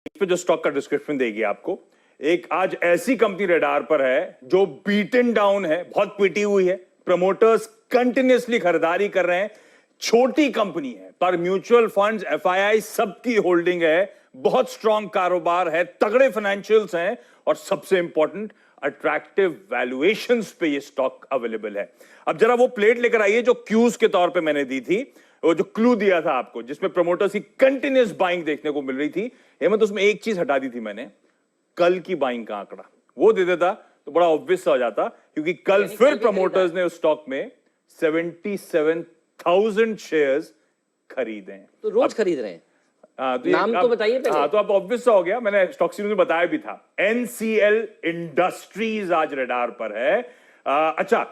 पे जो स्टॉक का डिस्क्रिप्शन देगी आपको, एक आज ऐसी कंपनी रडार पर है जो बीटन डाउन है, बहुत पिटी हुई है, प्रमोटर्स कंटिन्यूअसली खरीदारी कर रहे हैं, छोटी कंपनी है पर म्यूचुअल फंड्स, एफआईआई सबकी होल्डिंग है, बहुत स्ट्रांग कारोबार है, तगड़े फाइनेंशियल्स हैं और सबसे इंपॉर्टेंट अट्रैक्टिव वैल्यूएशंस पे ये स्टॉक अवेलेबल है। अब जरा वो प्लेट लेकर आइए जो क्यूज के तौर पे मैंने दी थी, वो जो क्लू दिया था आपको जिसमें प्रमोटर्स की कंटिन्यूअस बाइंग देखने को मिल रही थी। हेमंत, उसमें एक चीज हटा दी थी मैंने, कल की बाइंग का आंकड़ा वो दे देता तो बड़ा ऑब्वियस हो जाता, क्योंकि कल फिर प्रमोटर्स ने उस स्टॉक में 77,000 शेयर्स खरीदे हैं। तो रोज खरीद रहे हैं। तो नाम तो बताइए पहले। हाँ, तो अब ऑब्वियस हो गया, मैंने स्टॉक सीरीज में बताया भी था। एनसीएल इंडस्ट्रीज आज रडार पर है। अच्छा,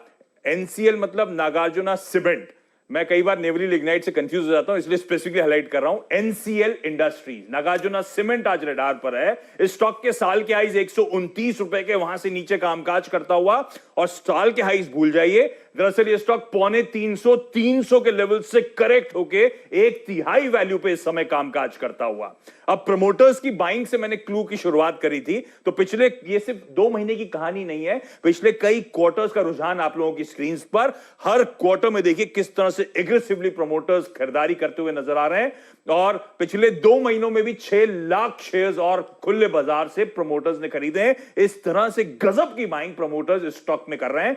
एनसीएल मतलब नागार्जुना सीमेंट। मैं कई बार नेवली लिग्नाइट से कंफ्यूज हो जाता हूं, इसलिए स्पेसिफिकली हाईलाइट कर रहा हूं। एनसीएल इंडस्ट्रीज, नागार्जुना सीमेंट आज रडार पर है। इस स्टॉक के साल के हाईज 129 रुपए के, वहां से नीचे कामकाज करता हुआ, और साल के हाईज भूल जाइए। दरअसल ये स्टॉक 350 के लेवल से करेक्ट होके 1/3 वैल्यू पे इस समय कामकाज करता हुआ। अब प्रमोटर्स की बाइंग से मैंने क्लू की शुरुआत करी थी, तो पिछले, ये सिर्फ 2 महीने की कहानी नहीं है, पिछले कई क्वार्टर्स का रुझान आप लोगों की स्क्रीन पर, हर क्वार्टर में देखिए किस तरह से एग्रेसिवली प्रमोटर्स खरीदारी करते हुए नजर आ रहे हैं। और पिछले 2 महीनों में भी 6 लाख शेयर्स और खुले बाजार से प्रमोटर्स ने खरीदे हैं। इस तरह से गजब की बाइंग प्रमोटर्स इस स्टॉक में कर रहे हैं।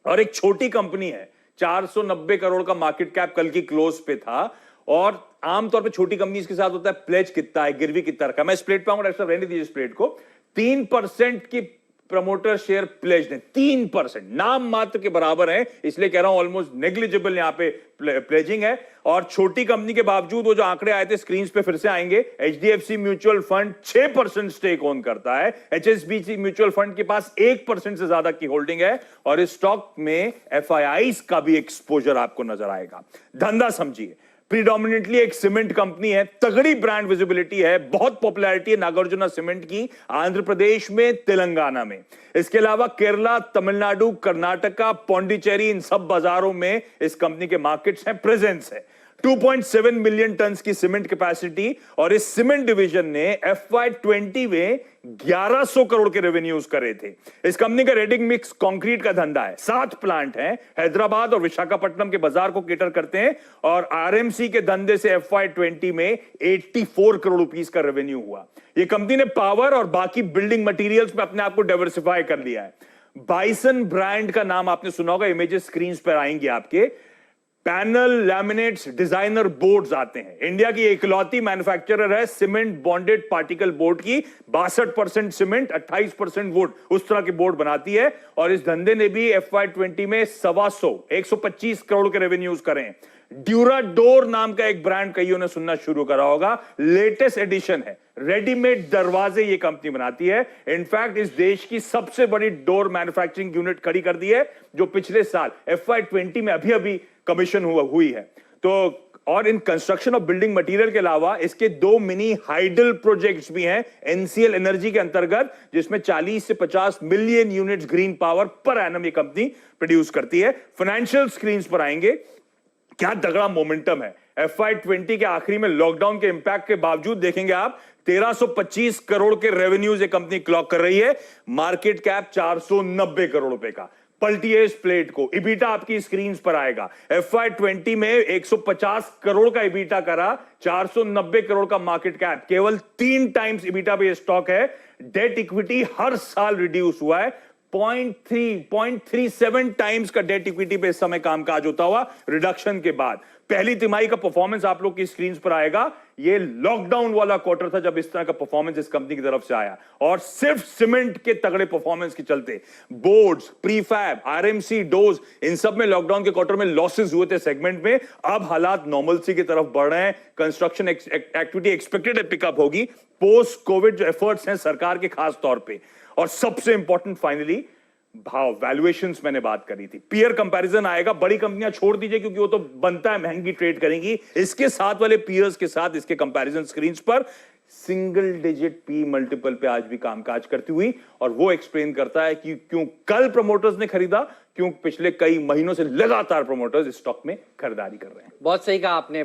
और एक छोटी कंपनी है, 490 करोड़ का मार्केट कैप कल की क्लोज पे था। और आमतौर पे छोटी कंपनी के साथ होता है प्लेज कितना है, गिरवी कितना रखा। मैं इस प्लेट पे आऊंगा, डॉक्टर साहब रहने दीजिए इस प्लेट को। 3% की प्रमोटर शेयर प्लेज ने, 3% नाम मात्र के बराबर है, इसलिए कह रहा हूं ऑलमोस्ट नेग्लिजिबल यहां पे प्लेजिंग है। और छोटी कंपनी के बावजूद वो जो आंकड़े आए थे स्क्रीन पे फिर से आएंगे। HDFC mutual fund 6% stake own करता है, एचएसबीसी म्यूचुअल फंड के पास 1% से ज्यादा की होल्डिंग है, और इस स्टॉक में एफआईआईज का भी एक्सपोजर आपको नजर आएगा। धंधा समझिए, प्रीडोमिनेंटली एक सीमेंट कंपनी है, तगड़ी ब्रांड विजिबिलिटी है, बहुत पॉपुलैरिटी है नागार्जुना सीमेंट की आंध्र प्रदेश में, तेलंगाना में। इसके अलावा केरला, तमिलनाडु, कर्नाटका, पौंडीचेरी, इन सब बाजारों में इस कंपनी के मार्केट्स हैं, प्रेजेंस है। 2.7 मिलियन टन की सीमेंट कैपेसिटी, और इस सीमेंट डिवीजन ने FY20 में 1100 करोड़ के रेवेन्यूज करे थे। इस कंपनी का रेडिंग मिक्स कंक्रीट का धंधा है, 7 प्लांट हैं, हैदराबाद और विशाखापट्टनम के बाजार को केटर करते हैं, और आरएमसी के धंधे से FY20 में 84 करोड़ रुपीस का रेवेन्यू हुआ। यह कंपनी ने पावर और बाकी बिल्डिंग मटेरियल्स में अपने आप को डाइवर्सिफाई कर लिया है। बाइसन ब्रांड का नाम आपने सुना होगा, इमेजेस स्क्रीन पर आएंगे आपके। पैनल, लैमिनेट्स, डिजाइनर बोर्ड्स आते हैं। इंडिया की इकलौती मैन्युफैक्चरर है सीमेंट बॉन्डेड पार्टिकल बोर्ड की। 62% सीमेंट, 28% वुड, उस तरह के बोर्ड बनाती है। और इस धंधे ने भी FY20 में 125 करोड़ के रेवेन्यूज करें। ड्यूराडोर नाम का एक ब्रांड कईयों ने सुनना शुरू करा होगा, लेटेस्ट एडिशन है। रेडीमेड दरवाजे ये कंपनी बनाती है। इनफैक्ट इस देश की सबसे बड़ी डोर मैन्युफैक्चरिंग यूनिट खड़ी कर दी है, जो पिछले साल FY20 में अभी कमीशन हुई है। तो और in construction of building material के अलावा इसके 2 मिनी हाइडल प्रोजेक्ट्स भी हैं एनसीएल एनर्जी के अंतर्गत, जिसमें 40 से 50 million units green power per annum ये कंपनी प्रोड्यूस करती है। फाइनेंशियल स्क्रीन पर आएंगे, क्या तगड़ा मोमेंटम है। FY20 के आखिरी में लॉकडाउन के इंपैक्ट के बावजूद देखेंगे आप 1325 करोड़ के रेवेन्यूज ये कंपनी क्लॉक कर रही है, मार्केट कैप 490 करोड़ रुपए का। पलटिए इस प्लेट को, इबीटा आपकी स्क्रीन पर आएगा। FY20 में 150 करोड़ का इबीटा करा, 490 करोड़ का मार्केट कैप, केवल 3 टाइम्स इबीटा पे स्टॉक है। डेट इक्विटी हर साल रिड्यूस हुआ है, 0.37 टाइम्स का डेट इक्विटी पे इस समय कामकाज होता हुआ रिडक्शन के बाद। पहली तिमाही का परफॉर्मेंस आप लोग की स्क्रीन पर आएगा। ये लॉकडाउन वाला क्वार्टर था जब इस तरह का परफॉर्मेंस इस कंपनी की तरफ से आया, और सिर्फ सीमेंट के तगड़े परफॉर्मेंस के चलते बोर्ड्स, प्रीफैब, आरएमसी, डोज, इन सब में लॉकडाउन के क्वार्टर में लॉसेस हुए थे सेगमेंट में। अब हालात नॉर्मलसी की तरफ बढ़ रहे हैं, कंस्ट्रक्शन एक्टिविटी एक्सपेक्टेड पिकअप होगी पोस्ट कोविड जो एफर्ट्स हैं सरकार के खास तौर पे। और सबसे इंपॉर्टेंट फाइनली भाव, वैल्यूएशंस मैंने बात करी थी, पीयर कंपैरिजन आएगा। बड़ी कंपनियां छोड़ दीजिए क्योंकि वो तो बनता है महंगी ट्रेड करेंगी, इसके साथ वाले पीयर्स के साथ इसके कंपैरिजन स्क्रीन पर सिंगल डिजिट पी मल्टीपल पे आज भी कामकाज करती हुई, और वो एक्सप्लेन करता है कि क्यों कल प्रमोटर्स ने खरीदा, क्यों पिछले कई महीनों से लगातार प्रमोटर्स स्टॉक में खरीदारी कर रहे हैं। बहुत सही कहा आपने।